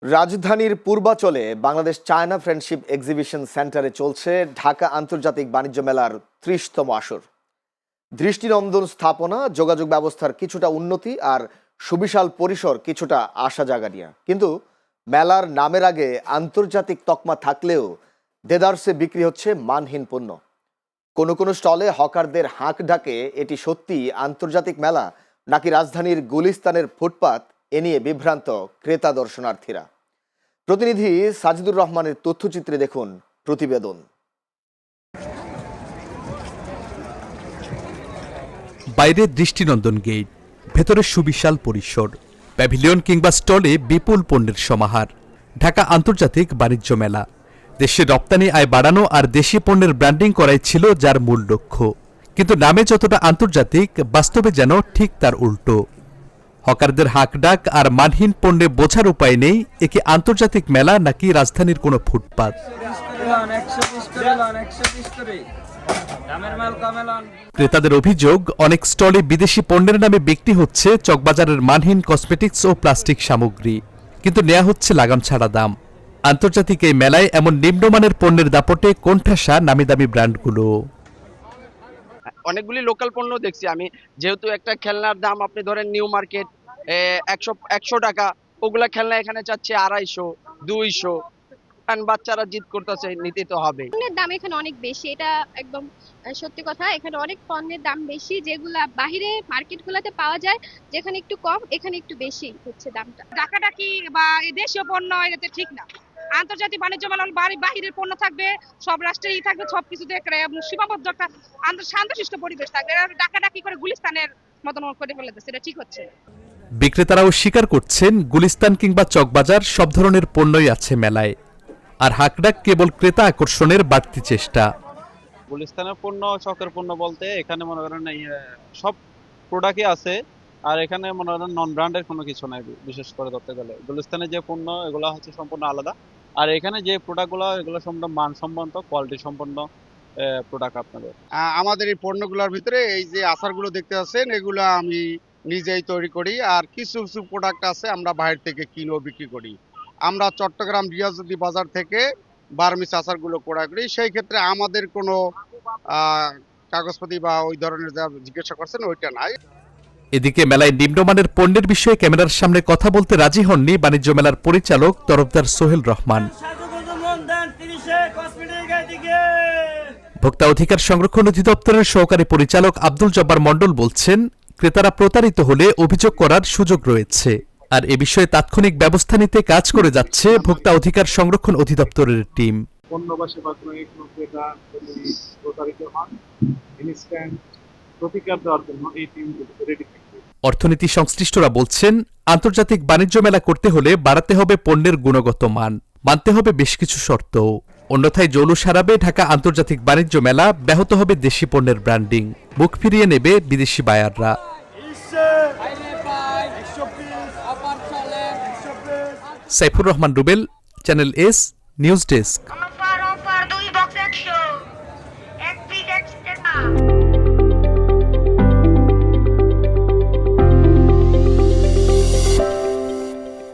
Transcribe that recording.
রাজধানীর পূর্বাচলে Bangladesh China friendship exhibition সেন্টারে চলছে ঢাকা আন্তর্জাতিক বাণিজ্য মেলার ৩০তম আসর। দৃষ্টিনন্দন স্থাপনা, যোগাযোগ ব্যবস্থার কিছুটা উন্নতি আর সুবিশাল পরিসর কিছুটা আশা জাগা নিয়ে, কিন্তু মেলার নামের আগে আন্তর্জাতিক তকমা থাকলেও দেদারসে বিক্রি হচ্ছে মানহীন পণ্য। কোনো কোনো স্টলে হকারদের হাঁক ডাকে এটি সত্যি আন্তর্জাতিক মেলা নাকি রাজধানীর গুলিস্তানের ফুটপাত, এ নিয়ে বিভ্রান্ত ক্রেতা দর্শনার্থীরা। প্রতিনিধি সাজিদুর রহমানের তথ্যচিত্রে দেখুন প্রতিবেদন। বাইরে দৃষ্টিনন্দন গেট, ভেতরে সুবিশাল পরিসর, প্যাভিলিয়ন কিংবা স্টলে বিপুল পণ্যের সমাহার। ঢাকা আন্তর্জাতিক বাণিজ্য মেলা দেশের রপ্তানি আয় বাড়ানো আর দেশি পণ্যের ব্র্যান্ডিং করাই ছিল যার মূল লক্ষ্য। কিন্তু নামে যতটা আন্তর্জাতিক, বাস্তবে যেন ঠিক তার উল্টো। হকারদের হাঁকডাক আর মানহীন পণ্যে বোঝার উপায় নেই একে আন্তর্জাতিক মেলা নাকি রাজধানীর কোনো ফুটপাত। ক্রেতাদের অভিযোগ, অনেক স্টলে বিদেশি পণ্যের নামে বিক্রি হচ্ছে চকবাজারের মানহীন কসমেটিক্স ও প্লাস্টিক সামগ্রী, কিন্তু নেওয়া হচ্ছে লাগাম ছাড়া দাম। আন্তর্জাতিক এই মেলায় এমন নিম্নমানের পণ্যের দাপটে কোণঠাসা নামি দামি ব্র্যান্ডগুলো। অনেকগুলি লোকাল পণ্য দেখছি আমি, যেহেতু একটা খেলনার দাম আপনি ধরেন নিউ মার্কেট 100 টাকা, ওগুলা খেলনা এখানে চাচ্ছে 250, 200, কারণ বাচ্চারা জিদ করতেছে, নিতে তো হবে। পণ্যের দাম এখানে অনেক বেশি, এটা একদম সত্যি কথা। এখানে অনেক পণ্যের দাম বেশি, যেগুলা বাহিরে মার্কেটগুলোতে পাওয়া যায়, যেখানে একটু কম, এখানে একটু বেশি হচ্ছে দামটা। ডাকাডাকি বা দেশীয় পণ্য এটাতে ঠিক না। আন্তর্জাতিক বাণিজ্য মেলা বাহিরের পণ্য থাকবে, সব রাষ্ট্রেই থাকবে, সবকিছুতে সীমাবদ্ধ একটা শান্তশিষ্ট পরিবেশ থাকবে। ডাকাডাকি করে গুলিস্তানের মতন করে ফেলে দিচ্ছে, এটা ঠিক হচ্ছে। বিক্রেতারাও স্বীকার করছেন, গুলিস্তান কিংবা চকবাজার সব ধরনের পণ্যই আছে মেলায়, আর হাঁকডাক কেবল ক্রেতা আকর্ষণের বাড়তি চেষ্টা। গুলিস্তানের পণ্য, শখের পণ্য বলতে এখানে মনে করেন সব প্রোডাক্টই আছে, আর এখানে মনে করেন নন ব্র্যান্ডের কোনো কিছু নাই। বিশেষ করে ধরতে গেলে গুলিস্তানে যে পণ্য, এগুলো হচ্ছে সম্পূর্ণ আলাদা, আর এখানে যে প্রোডাক্টগুলো, এগুলো সম্পূর্ণ মানসম্পন্ন, কোয়ালিটি সম্পন্ন প্রোডাক্ট আপনাদের। আমাদের এই পণ্যগুলোর ভিতরে এই যে আচারগুলো দেখতে পাচ্ছেন, এগুলো আমি নিজেই তৈরি করি, আর কিছু কিছু প্রোডাক্ট আছে আমরা বাইরে থেকে কিনেও বিক্রি করি। আমরা চট্টগ্রাম রিয়াজুদ্দি বাজার থেকে বার্মিস আচারগুলো ক্রয় করি। সেই ক্ষেত্রে আমাদের কোনো কাগজপাতি বা ওই ধরনের যা জিজ্ঞাসা করছেন ওইটা নাই। এদিকে মেলায় নিম্নমানের পণ্যের বিষয়ে ক্যামেরার সামনে কথা বলতে রাজি হননি বাণিজ্য মেলার পরিচালক তরফদার সোহেল রহমান। ভোক্তা অধিকার সংরক্ষণ অধিদপ্তরের সহকারী পরিচালক আব্দুল জব্বার মণ্ডল বলছেন, ক্রেতারা প্রতারিত হলে অভিযোগ করার সুযোগ রয়েছে, আর এ বিষয়ে তাৎক্ষণিক ব্যবস্থা নিতে কাজ করে যাচ্ছে ভোক্তা অধিকার সংরক্ষণ অধিদপ্তরের টিম। পণ্য বা সেবা ক্রয়ে কোনো ক্রেতা যদি প্রতারিত হন, ইনস্ট্যান্ট প্রতিকার দেওয়ার জন্য এই টিম রেডি থাকবে। অর্থনীতি সংশ্লিষ্টরা বলছেন, আন্তর্জাতিক বাণিজ্য মেলা করতে হলে বাড়াতে হবে পণ্যের গুণগত মান, মানতে হবে বেশ কিছু শর্ত। অন্যথায় জৌলুস হারাবে ঢাকা আন্তর্জাতিক বাণিজ্য মেলা, ব্যাহত হবে দেশি পণ্যের ব্র্যান্ডিং, মুখ ফিরিয়ে নেবে বিদেশি বায়াররা। Saifur Rahman Rubel, channel S news desk.